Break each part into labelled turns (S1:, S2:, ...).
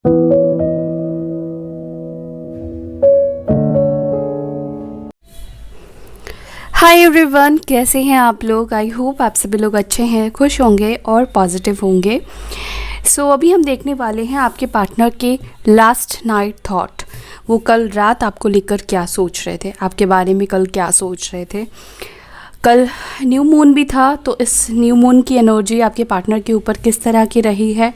S1: Hi everyone, कैसे हैं आप लोग। आई होप आप सभी लोग अच्छे हैं, खुश होंगे और पॉजिटिव होंगे। सो अभी हम देखने वाले हैं आपके पार्टनर के लास्ट नाइट थॉट। वो कल रात आपको लेकर क्या सोच रहे थे, आपके बारे में कल क्या सोच रहे थे। कल न्यू मून भी था, तो इस न्यू मून की एनर्जी आपके पार्टनर के ऊपर किस तरह की रही है,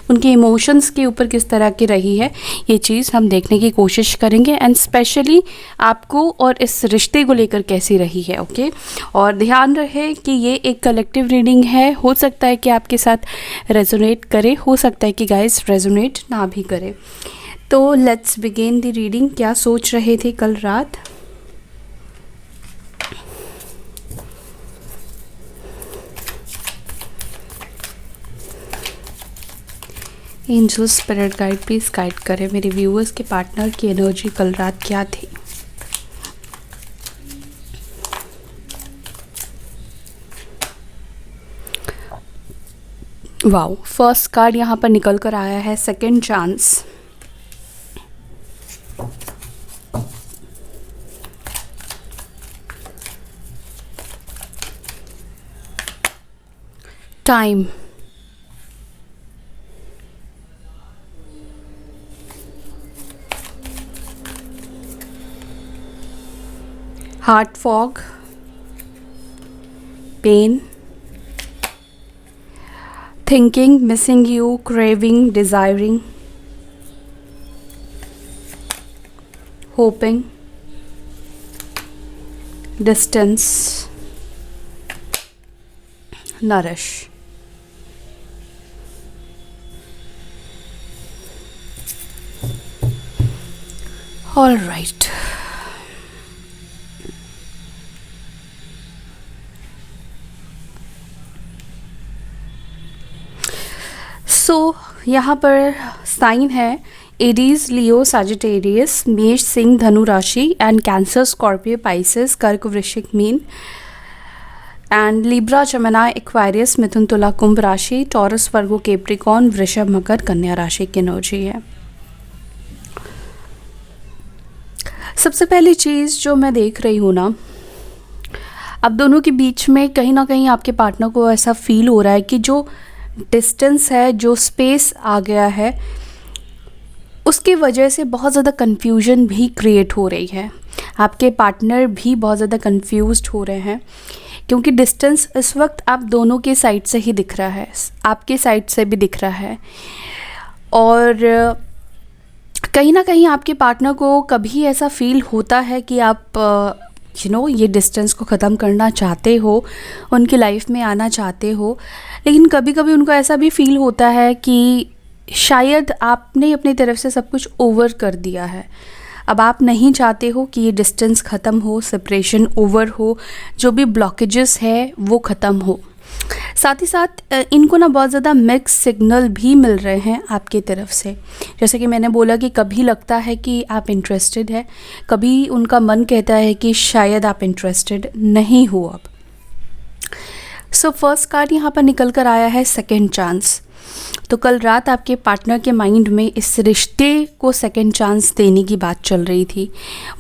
S1: उनके इमोशंस के ऊपर किस तरह की रही है, ये चीज़ हम देखने की कोशिश करेंगे। एंड स्पेशली आपको और इस रिश्ते को लेकर कैसी रही है। ओके, और ध्यान रहे कि ये एक कलेक्टिव रीडिंग है। हो सकता है कि आपके साथ रेजोनेट करे, हो सकता है कि गाइस रेजोनेट ना भी करे। तो लेट्स बिगिन द रीडिंग। क्या सोच रहे थे कल रात। Angel spirit guide please guide करें मेरे व्यूअर्स के पार्टनर की एनर्जी कल रात क्या थी। वाओ, फर्स्ट कार्ड यहाँ पर निकल कर आया है second chance. Time, heart fog, pain, thinking, missing you, craving, desiring, hoping, distance, nourish. All right, so यहाँ पर साइन है एरीज, लियो, सजिटेरियस, मेष, सिंह, धनु राशि एंड कैंसर, स्कॉर्पियो, पाइसेस, कर्क, वृश्चिक, मीन एंड लिब्रा, जमिनी, एक्वायरियस, मिथुन, तुला, कुंभ राशि, टॉरस, वर्गो, कैप्रिकॉर्न, वृषभ, मकर, कन्या राशि की एनर्जी है। सबसे पहली चीज़ जो मैं देख रही हूँ ना, अब दोनों के बीच में कहीं ना कहीं आपके पार्टनर को ऐसा फील हो रहा है कि जो डिस्टेंस है, जो स्पेस आ गया है, उसकी वजह से बहुत ज़्यादा कन्फ्यूजन भी क्रिएट हो रही है। आपके पार्टनर भी बहुत ज़्यादा कन्फ्यूज्ड हो रहे हैं क्योंकि डिस्टेंस इस वक्त आप दोनों के साइड से ही दिख रहा है, आपके साइड से भी दिख रहा है। और कहीं ना कहीं आपके पार्टनर को कभी ऐसा फील होता है कि आप ये डिस्टेंस को ख़त्म करना चाहते हो, उनकी लाइफ में आना चाहते हो, लेकिन कभी कभी उनको ऐसा भी फील होता है कि शायद आपने अपनी तरफ से सब कुछ ओवर कर दिया है। अब आप नहीं चाहते हो कि ये डिस्टेंस ख़त्म हो, सेपरेशन ओवर हो, जो भी ब्लॉकेजेस है वो ख़त्म हो। साथ ही साथ इनको ना बहुत ज़्यादा मिक्स सिग्नल भी मिल रहे हैं आपकी तरफ से। जैसे कि मैंने बोला कि कभी लगता है कि आप इंटरेस्टेड है, कभी उनका मन कहता है कि शायद आप इंटरेस्टेड नहीं हो अब। सो फर्स्ट कार्ड यहाँ पर निकल कर आया है सेकंड चांस। तो कल रात आपके पार्टनर के माइंड में इस रिश्ते को सेकंड चांस देने की बात चल रही थी।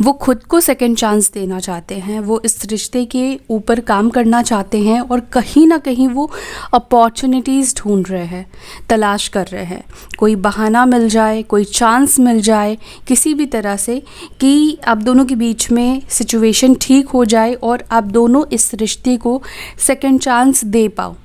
S1: वो खुद को सेकंड चांस देना चाहते हैं, वो इस रिश्ते के ऊपर काम करना चाहते हैं और कहीं ना कहीं वो अपॉर्चुनिटीज़ ढूंढ रहे हैं, तलाश कर रहे हैं। कोई बहाना मिल जाए, कोई चांस मिल जाए किसी भी तरह से कि आप दोनों के बीच में सिचुएशन ठीक हो जाए और आप दोनों इस रिश्ते को सेकंड चांस दे पाओ।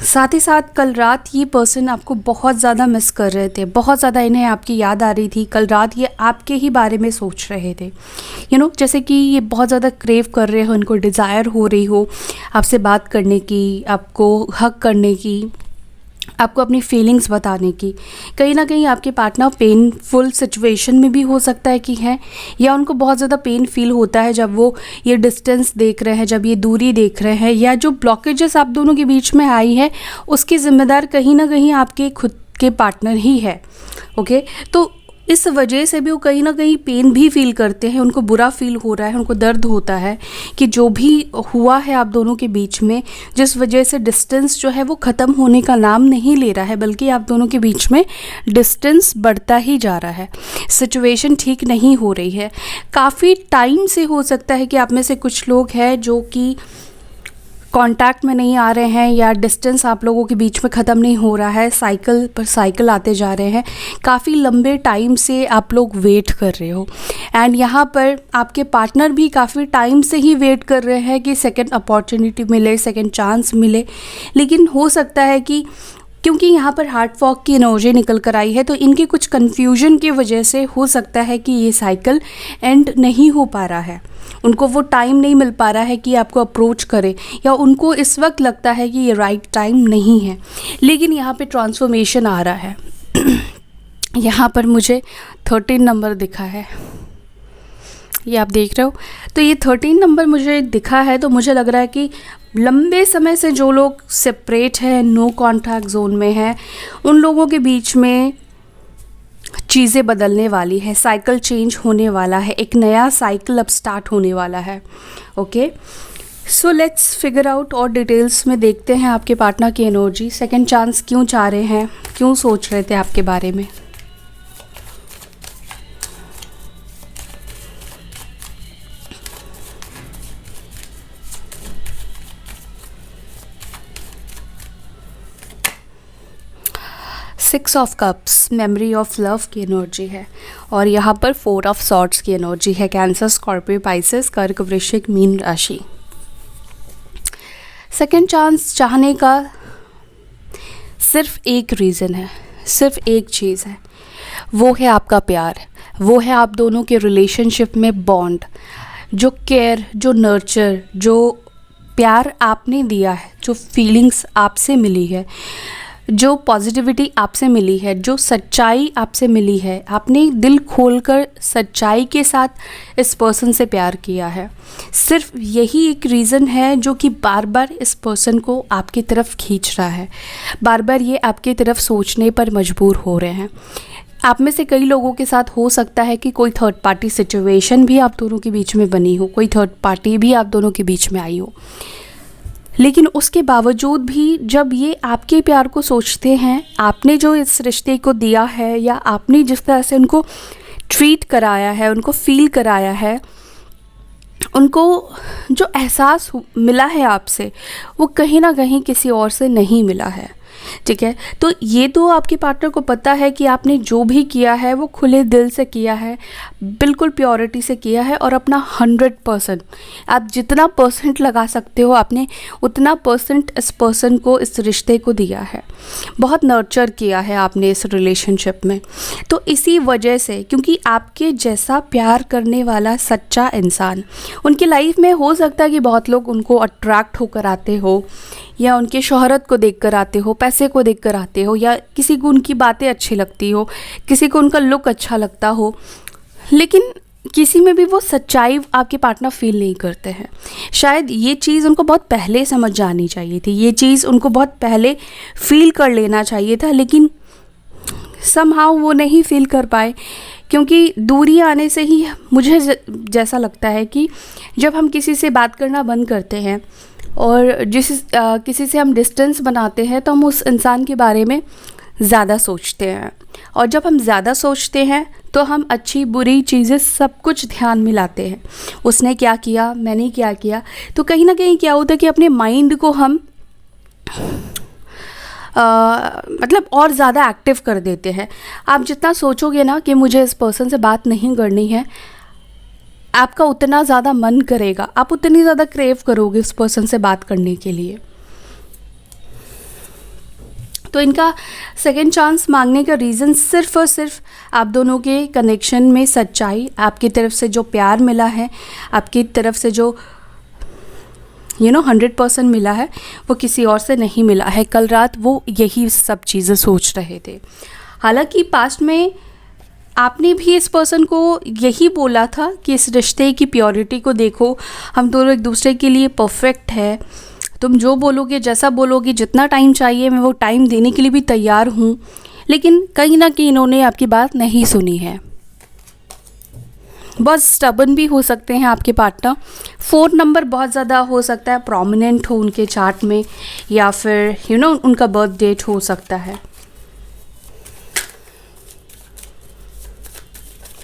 S1: साथ ही साथ कल रात ये पर्सन आपको बहुत ज़्यादा मिस कर रहे थे, बहुत ज़्यादा इन्हें आपकी याद आ रही थी। कल रात ये आपके ही बारे में सोच रहे थे। जैसे कि ये बहुत ज़्यादा क्रेव कर रहे हो, इनको डिज़ायर हो रही हो आपसे बात करने की, आपको हक करने की, आपको अपनी फीलिंग्स बताने की। कहीं ना कहीं आपके पार्टनर पेनफुल सिचुएशन में भी हो सकता है कि है, या उनको बहुत ज़्यादा पेन फील होता है जब वो ये डिस्टेंस देख रहे हैं, जब ये दूरी देख रहे हैं, या जो ब्लॉकेजेस आप दोनों के बीच में आई है उसकी ज़िम्मेदार कहीं ना कहीं आपके खुद के पार्टनर ही है। ओके, तो इस वजह से भी वो कहीं ना कहीं पेन भी फील करते हैं, उनको बुरा फील हो रहा है, उनको दर्द होता है कि जो भी हुआ है आप दोनों के बीच में, जिस वजह से डिस्टेंस जो है वो ख़त्म होने का नाम नहीं ले रहा है, बल्कि आप दोनों के बीच में डिस्टेंस बढ़ता ही जा रहा है। सिचुएशन ठीक नहीं हो रही है। काफ़ी टाइम से हो सकता है कि आप में से कुछ लोग हैं जो कि कांटेक्ट में नहीं आ रहे हैं, या डिस्टेंस आप लोगों के बीच में ख़त्म नहीं हो रहा है, साइकिल पर साइकिल आते जा रहे हैं। काफ़ी लंबे टाइम से आप लोग वेट कर रहे हो, एंड यहाँ पर आपके पार्टनर भी काफ़ी टाइम से ही वेट कर रहे हैं कि सेकंड अपॉर्चुनिटी मिले, सेकंड चांस मिले। लेकिन हो सकता है कि क्योंकि यहाँ पर हार्ट फॉग की एनर्जी निकल कर आई है, तो इनके कुछ कन्फ्यूजन की वजह से हो सकता है कि ये साइकिल एंड नहीं हो पा रहा है। उनको वो टाइम नहीं मिल पा रहा है कि आपको अप्रोच करें, या उनको इस वक्त लगता है कि ये राइट टाइम नहीं है। लेकिन यहाँ पे ट्रांसफॉर्मेशन आ रहा है। यहाँ पर मुझे 13 नंबर दिखा है, ये आप देख रहे हो। तो ये 13 नंबर मुझे दिखा है, तो मुझे लग रहा है कि लंबे समय से जो लोग सेपरेट हैं, नो कॉन्टैक्ट जोन में हैं, उन लोगों के बीच में चीज़ें बदलने वाली है, साइकिल चेंज होने वाला है, एक नया साइकिल अब स्टार्ट होने वाला है। Okay, so let's figure out और डिटेल्स में देखते हैं आपके पार्टनर की एनर्जी। सेकंड चांस क्यों चाह रहे हैं, क्यों सोच रहे थे आपके बारे में। Six of cups memory of love की एनर्जी है, और यहाँ पर 4 ऑफ सॉर्ड्स की एनर्जी है। कैंसर, स्कॉर्पियो, पाइसेस, कर्क, वृश्चिक, मीन राशि। सेकंड चांस चाहने का सिर्फ एक रीज़न है, सिर्फ एक चीज़ है, वो है आपका प्यार, वो है आप दोनों के रिलेशनशिप में बॉन्ड, जो केयर, जो नर्चर, जो प्यार आपने दिया है, जो फीलिंग्स आपसे मिली है, जो पॉजिटिविटी आपसे मिली है, जो सच्चाई आपसे मिली है। आपने दिल खोलकर सच्चाई के साथ इस पर्सन से प्यार किया है। सिर्फ यही एक रीज़न है जो कि बार बार इस पर्सन को आपकी तरफ खींच रहा है, बार बार ये आपकी तरफ सोचने पर मजबूर हो रहे हैं। आप में से कई लोगों के साथ हो सकता है कि कोई थर्ड पार्टी सिचुएशन भी आप दोनों के बीच में बनी हो, कोई थर्ड पार्टी भी आप दोनों के बीच में आई हो। लेकिन उसके बावजूद भी जब ये आपके प्यार को सोचते हैं, आपने जो इस रिश्ते को दिया है, या आपने जिस तरह से उनको ट्रीट कराया है, उनको फील कराया है, उनको जो एहसास मिला है आपसे, वो कहीं ना कहीं किसी और से नहीं मिला है। ठीक है, तो ये तो आपके पार्टनर को पता है कि आपने जो भी किया है वो खुले दिल से किया है, बिल्कुल प्योरिटी से किया है, और अपना 100% आप जितना परसेंट लगा सकते हो आपने उतना परसेंट इस पर्सन को, इस रिश्ते को दिया है। बहुत नर्चर किया है आपने इस रिलेशनशिप में। तो इसी वजह से, क्योंकि आपके जैसा प्यार करने वाला सच्चा इंसान उनकी लाइफ में हो सकता है कि बहुत लोग उनको अट्रैक्ट होकर आते हो, या उनके शोहरत को देखकर आते हो, पैसे को देखकर आते हो, या किसी को उनकी बातें अच्छी लगती हो, किसी को उनका लुक अच्छा लगता हो, लेकिन किसी में भी वो सच्चाई आपके पार्टनर फील नहीं करते हैं। शायद ये चीज़ उनको बहुत पहले समझ जानी चाहिए थी, ये चीज़ उनको बहुत पहले फील कर लेना चाहिए था, लेकिन समहाउ वो नहीं फील कर पाए। क्योंकि दूरी आने से ही मुझे जैसा लगता है कि जब हम किसी से बात करना बंद करते हैं और किसी से हम डिस्टेंस बनाते हैं, तो हम उस इंसान के बारे में ज़्यादा सोचते हैं, और जब हम ज़्यादा सोचते हैं तो हम अच्छी बुरी चीज़ें सब कुछ ध्यान में लाते हैं। उसने क्या किया, मैंने क्या किया, तो कहीं ना कहीं क्या होता है कि अपने माइंड को हम मतलब और ज़्यादा एक्टिव कर देते हैं। आप जितना सोचोगे ना कि मुझे इस पर्सन से बात नहीं करनी है, आपका उतना ज़्यादा मन करेगा, आप उतनी ज़्यादा क्रेव करोगे उस पर्सन से बात करने के लिए। तो इनका सेकंड चांस मांगने का रीज़न सिर्फ़ और सिर्फ आप दोनों के कनेक्शन में सच्चाई, आपकी तरफ से जो प्यार मिला है, आपकी तरफ से जो 100% मिला है, वो किसी और से नहीं मिला है। कल रात वो यही सब चीज़ें सोच रहे थे। हालांकि पास्ट में आपने भी इस पर्सन को यही बोला था कि इस रिश्ते की प्योरिटी को देखो, हम दोनों एक दूसरे के लिए परफेक्ट है, तुम जो बोलोगे, जैसा बोलोगे, जितना टाइम चाहिए मैं वो टाइम देने के लिए भी तैयार हूँ। लेकिन कहीं ना कहीं इन्होंने आपकी बात नहीं सुनी है। बहुत स्टबन भी हो सकते हैं आपके पार्टनर। 4 नंबर बहुत ज़्यादा हो सकता है प्रोमिनेंट हो उनके चार्ट में, या फिर उनका बर्थ डेट हो सकता है।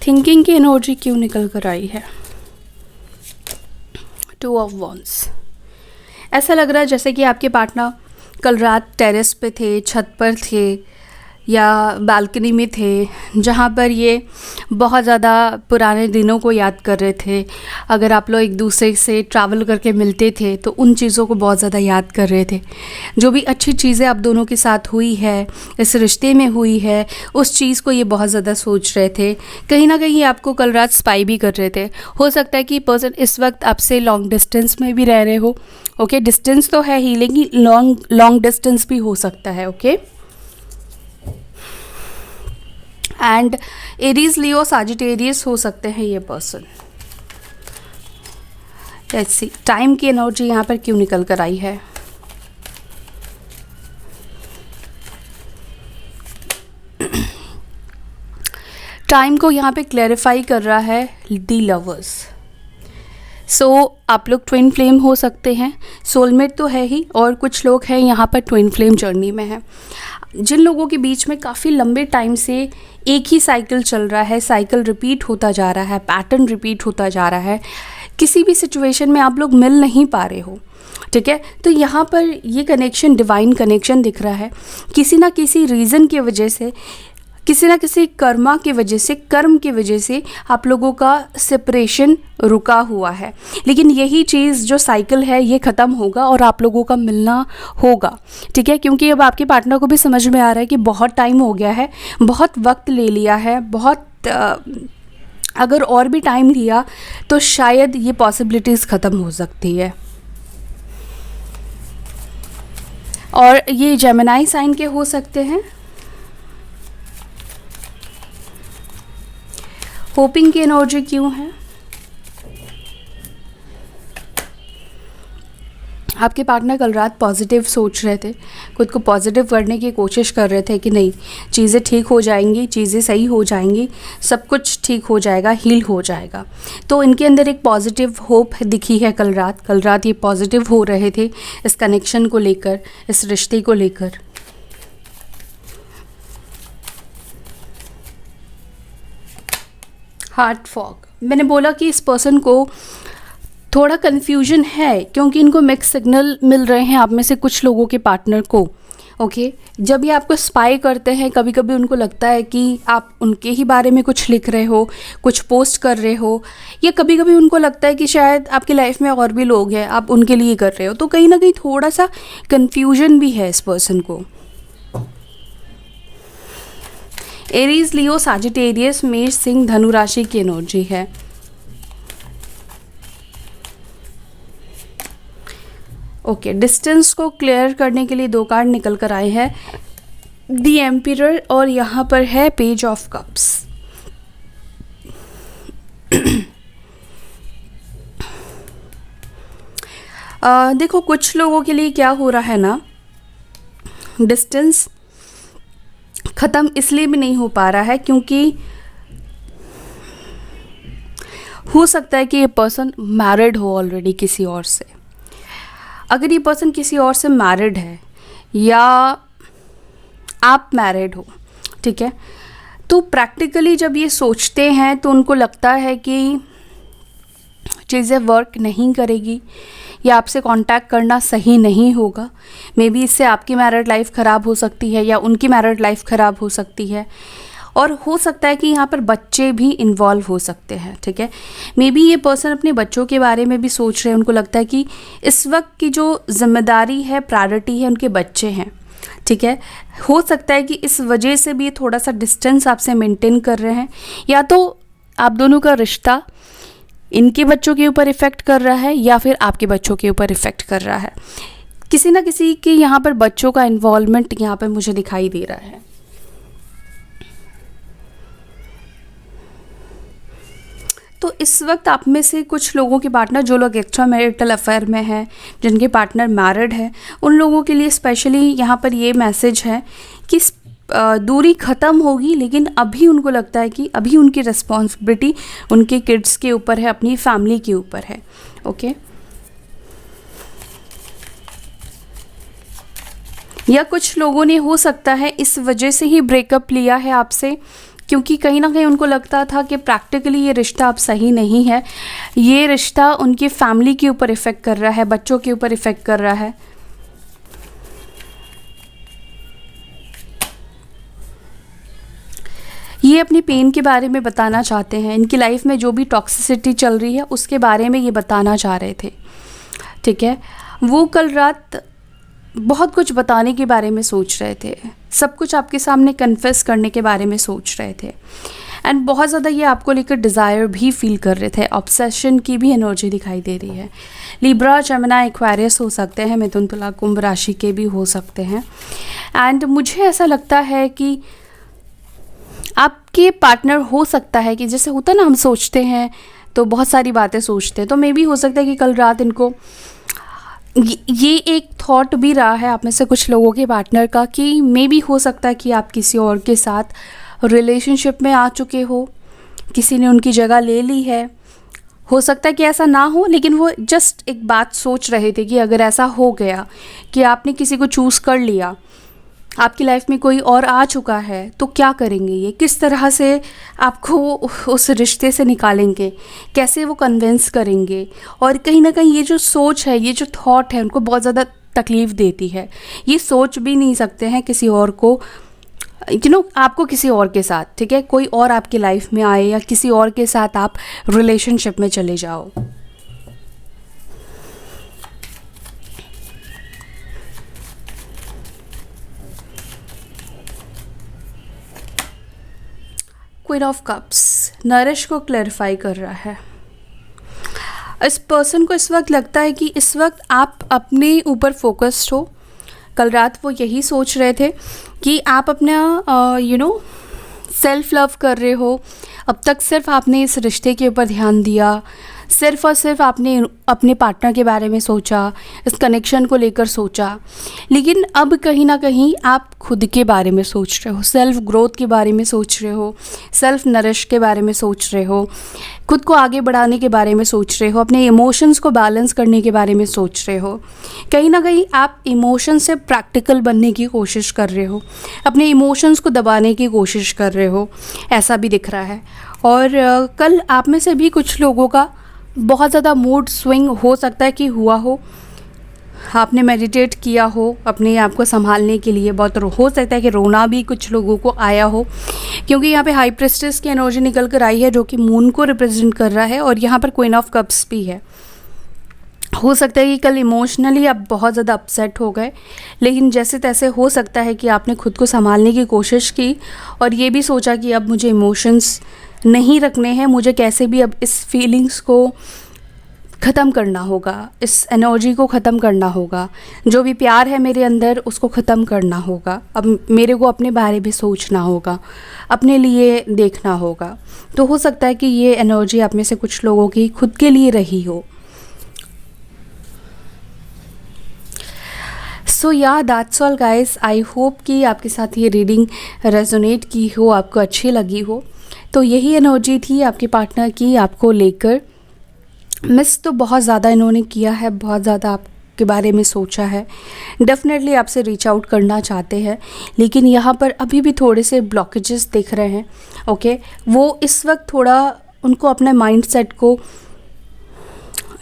S1: थिंकिंग की एनर्जी क्यों निकल कर आई है? 2 ऑफ वॉन्ड्स। ऐसा लग रहा है जैसे कि आपके पार्टनर कल रात टेरेस पे थे, छत पर थे या बालकनी में थे, जहाँ पर ये बहुत ज़्यादा पुराने दिनों को याद कर रहे थे। अगर आप लोग एक दूसरे से ट्रैवल करके मिलते थे तो उन चीज़ों को बहुत ज़्यादा याद कर रहे थे। जो भी अच्छी चीज़ें आप दोनों के साथ हुई है, इस रिश्ते में हुई है, उस चीज़ को ये बहुत ज़्यादा सोच रहे थे। कहीं ना कहीं आपको कल रात स्पाई भी कर रहे थे। हो सकता है कि पर्सन इस वक्त आपसे लॉन्ग डिस्टेंस में भी रह रहे हो। ओके, डिस्टेंस तो है ही, लेकिन लॉन्ग डिस्टेंस भी हो सकता है। Okay, and Aries, Leo, Sagittarius हो सकते हैं ये पर्सन। लेट्स सी टाइम की एनर्जी यहाँ पर क्यों निकल कर आई है। टाइम को यहाँ पे क्लैरिफाई कर रहा है दी लवर्स। आप लोग ट्विन फ्लेम हो सकते हैं, सोलमेट तो है ही, और कुछ लोग हैं यहाँ पर ट्विन फ्लेम जर्नी में हैं। जिन लोगों के बीच में काफ़ी लंबे टाइम से एक ही साइकिल चल रहा है, साइकिल रिपीट होता जा रहा है, पैटर्न रिपीट होता जा रहा है, किसी भी सिचुएशन में आप लोग मिल नहीं पा रहे हो, ठीक है, तो यहाँ पर ये कनेक्शन डिवाइन कनेक्शन दिख रहा है। किसी ना किसी रीज़न की वजह से, किसी ना किसी कर्म की वजह से आप लोगों का सेपरेशन रुका हुआ है। लेकिन यही चीज़ जो साइकिल है ये ख़त्म होगा और आप लोगों का मिलना होगा, ठीक है, क्योंकि अब आपके पार्टनर को भी समझ में आ रहा है कि बहुत टाइम हो गया है, बहुत वक्त ले लिया है, अगर और भी टाइम लिया तो शायद ये पॉसिबिलिटीज़ ख़त्म हो सकती है। और ये जेमिनी साइन के हो सकते हैं। होपिंग की एनर्जी क्यों है? आपके पार्टनर कल रात पॉजिटिव सोच रहे थे, खुद को पॉजिटिव करने की कोशिश कर रहे थे कि नहीं, चीज़ें ठीक हो जाएंगी, चीज़ें सही हो जाएंगी, सब कुछ ठीक हो जाएगा, हील हो जाएगा। तो इनके अंदर एक पॉजिटिव होप दिखी है कल रात ये पॉजिटिव हो रहे थे इस कनेक्शन को लेकर, इस रिश्ते को लेकर। हार्ट फॉग, मैंने बोला कि इस पर्सन को थोड़ा कन्फ्यूजन है क्योंकि इनको मिक्स सिग्नल मिल रहे हैं आप में से कुछ लोगों के पार्टनर को। ओके, जब ये आपको स्पाई करते हैं, कभी कभी उनको लगता है कि आप उनके ही बारे में कुछ लिख रहे हो, कुछ पोस्ट कर रहे हो, या कभी कभी उनको लगता है कि शायद आपकी लाइफ में और भी लोग हैं, आप उनके लिए कर रहे हो। तो कहीं ना कहीं थोड़ा सा कन्फ्यूजन भी है इस पर्सन को। एरीज, लियो, साजिटेरियस, मेष, सिंह, धनु राशि की एनर्जी है। ओके, डिस्टेंस को क्लियर करने के लिए 2 कार्ड निकल कर आए हैं, दी एम्पिरर और यहाँ पर है पेज ऑफ कप्स। देखो कुछ लोगों के लिए क्या हो रहा है ना, डिस्टेंस ख़त्म इसलिए भी नहीं हो पा रहा है क्योंकि हो सकता है कि ये पर्सन मैरिड हो ऑलरेडी किसी और से। अगर ये पर्सन किसी और से मैरिड है या आप मैरिड हो, ठीक है, तो प्रैक्टिकली जब ये सोचते हैं तो उनको लगता है कि चीज़ें वर्क नहीं करेगी या आपसे कांटेक्ट करना सही नहीं होगा। मे बी इससे आपकी मैरिड लाइफ ख़राब हो सकती है या उनकी मैरिड लाइफ ख़राब हो सकती है, और हो सकता है कि यहाँ पर बच्चे भी इन्वॉल्व हो सकते हैं, ठीक है। मे बी ये पर्सन अपने बच्चों के बारे में भी सोच रहे हैं, उनको लगता है कि इस वक्त की जो जिम्मेदारी है, प्रायोरिटी है, उनके बच्चे हैं, ठीक है। हो सकता है कि इस वजह से भी थोड़ा सा डिस्टेंस आपसे मेंटेन कर रहे हैं, या तो आप दोनों का रिश्ता इनके बच्चों के ऊपर इफ़ेक्ट कर रहा है या फिर आपके बच्चों के ऊपर इफ़ेक्ट कर रहा है। किसी ना किसी के यहाँ पर बच्चों का इन्वॉल्वमेंट यहाँ पर मुझे दिखाई दे रहा है। तो इस वक्त आप में से कुछ लोगों के पार्टनर, जो लोग एक्स्ट्रा मैरिटल अफेयर में हैं, जिनके पार्टनर मैरिड है, उन लोगों के लिए स्पेशली यहाँ पर ये मैसेज है कि दूरी ख़त्म होगी, लेकिन अभी उनको लगता है कि अभी उनकी रिस्पॉन्सिबिलिटी उनके किड्स के ऊपर है, अपनी फैमिली के ऊपर है। ओके, या कुछ लोगों ने हो सकता है इस वजह से ही ब्रेकअप लिया है आपसे, क्योंकि कहीं ना कहीं उनको लगता था कि प्रैक्टिकली ये रिश्ता अब सही नहीं है, ये रिश्ता उनकी फैमिली के ऊपर इफ़ेक्ट कर रहा है, बच्चों के ऊपर इफ़ेक्ट कर रहा है। ये अपनी पेन के बारे में बताना चाहते हैं, इनकी लाइफ में जो भी टॉक्सिसिटी चल रही है उसके बारे में ये बताना चाह रहे थे। ठीक है, वो कल रात बहुत कुछ बताने के बारे में सोच रहे थे, सब कुछ आपके सामने कन्फेस करने के बारे में सोच रहे थे, एंड बहुत ज़्यादा ये आपको लेकर डिज़ायर भी फील कर रहे थे। ऑब्सेशन की भी एनर्जी दिखाई दे रही है। लिब्रा, जेमिनी, एक्वेरियस हो सकते हैं, मिथुन, तुला, कुंभ राशि के भी हो सकते हैं। एंड मुझे ऐसा लगता है कि आपके पार्टनर हो सकता है कि जैसे होता ना, हम सोचते हैं तो बहुत सारी बातें सोचते हैं, तो मे भी हो सकता है कि कल रात इनको ये एक थॉट भी रहा है आप में से कुछ लोगों के पार्टनर का कि मे भी हो सकता है कि आप किसी और के साथ रिलेशनशिप में आ चुके हो, किसी ने उनकी जगह ले ली है। हो सकता है कि ऐसा ना हो, लेकिन वो जस्ट एक बात सोच रहे थे कि अगर ऐसा हो गया कि आपने किसी को चूज़ कर लिया, आपकी लाइफ में कोई और आ चुका है, तो क्या करेंगे, ये किस तरह से आपको उस रिश्ते से निकालेंगे, कैसे वो कन्विंस करेंगे। और कहीं ना कहीं ये जो सोच है, ये जो थॉट है, उनको बहुत ज़्यादा तकलीफ़ देती है। ये सोच भी नहीं सकते हैं किसी और को, आपको किसी और के साथ, ठीक है, कोई और आपकी लाइफ में आए या किसी और के साथ आप रिलेशनशिप में चले जाओ। क्वीन ऑफ कप्स नरिश को क्लैरिफाई कर रहा है। इस पर्सन को इस वक्त लगता है कि इस वक्त आप अपने ऊपर फोकस्ड हो। कल रात वो यही सोच रहे थे कि आप अपना सेल्फ लव कर रहे हो। अब तक सिर्फ आपने इस रिश्ते के ऊपर ध्यान दिया, सिर्फ और सिर्फ आपने अपने पार्टनर के बारे में सोचा, इस कनेक्शन को लेकर सोचा, लेकिन अब कहीं ना कहीं आप खुद के बारे में सोच रहे हो, सेल्फ ग्रोथ के बारे में सोच रहे हो, सेल्फ नरिश के बारे में सोच रहे हो, खुद को आगे बढ़ाने के बारे में सोच रहे हो, अपने इमोशंस को बैलेंस करने के बारे में सोच रहे हो। कहीं ना कहीं आप इमोशन से प्रैक्टिकल बनने की कोशिश कर रहे हो, अपने इमोशंस को दबाने की कोशिश कर रहे हो, ऐसा भी दिख रहा है। और कल आप में से भी कुछ लोगों का बहुत ज़्यादा मूड स्विंग हो सकता है कि हुआ हो, आपने मेडिटेट किया हो अपने आप को संभालने के लिए, बहुत हो सकता है कि रोना भी कुछ लोगों को आया हो, क्योंकि यहाँ पे हाई प्रिस्टेस की एनर्जी निकल कर आई है जो कि मून को रिप्रेजेंट कर रहा है, और यहाँ पर क्वीन ऑफ कप्स भी है। हो सकता है कि कल इमोशनली आप बहुत ज़्यादा अपसेट हो गए, लेकिन जैसे तैसे हो सकता है कि आपने खुद को संभालने की कोशिश की और ये भी सोचा कि अब मुझे इमोशंस नहीं रखने हैं, मुझे कैसे भी अब इस फीलिंग्स को ख़त्म करना होगा, इस एनर्जी को ख़त्म करना होगा, जो भी प्यार है मेरे अंदर उसको ख़त्म करना होगा। अब मेरे को अपने बारे में सोचना होगा, अपने लिए देखना होगा। तो हो सकता है कि ये एनर्जी आप में से कुछ लोगों की खुद के लिए रही हो। सो या that's all guys, I hope कि आपके साथ ये रीडिंग रेजोनेट की हो, आपको अच्छी लगी हो। तो यही एनर्जी थी आपके पार्टनर की आपको लेकर। मिस तो बहुत ज़्यादा इन्होंने किया है, बहुत ज़्यादा आपके बारे में सोचा है, डेफिनेटली आपसे रीच आउट करना चाहते हैं, लेकिन यहाँ पर अभी भी थोड़े से ब्लॉकेजेस दिख रहे हैं। ओके, वो इस वक्त थोड़ा उनको अपने माइंड सेट को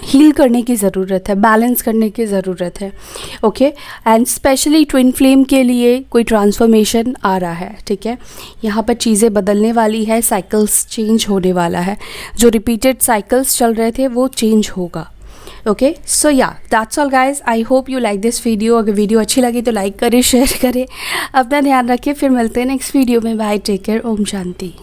S1: हील करने की ज़रूरत है, बैलेंस करने की ज़रूरत है। Okay, and specially twin flame के लिए कोई ट्रांसफॉर्मेशन आ रहा है। ठीक है, यहाँ पर चीज़ें बदलने वाली है, साइकिल्स चेंज होने वाला है, जो रिपीटेड साइकिल्स चल रहे थे वो चेंज होगा। ओके, सो या that's all guys, I hope you like this video. अगर वीडियो अच्छी लगी तो लाइक करें, शेयर करें, अपना ध्यान रखें। फिर मिलते हैं नेक्स्ट वीडियो में। Bye, take care, Om Shanti.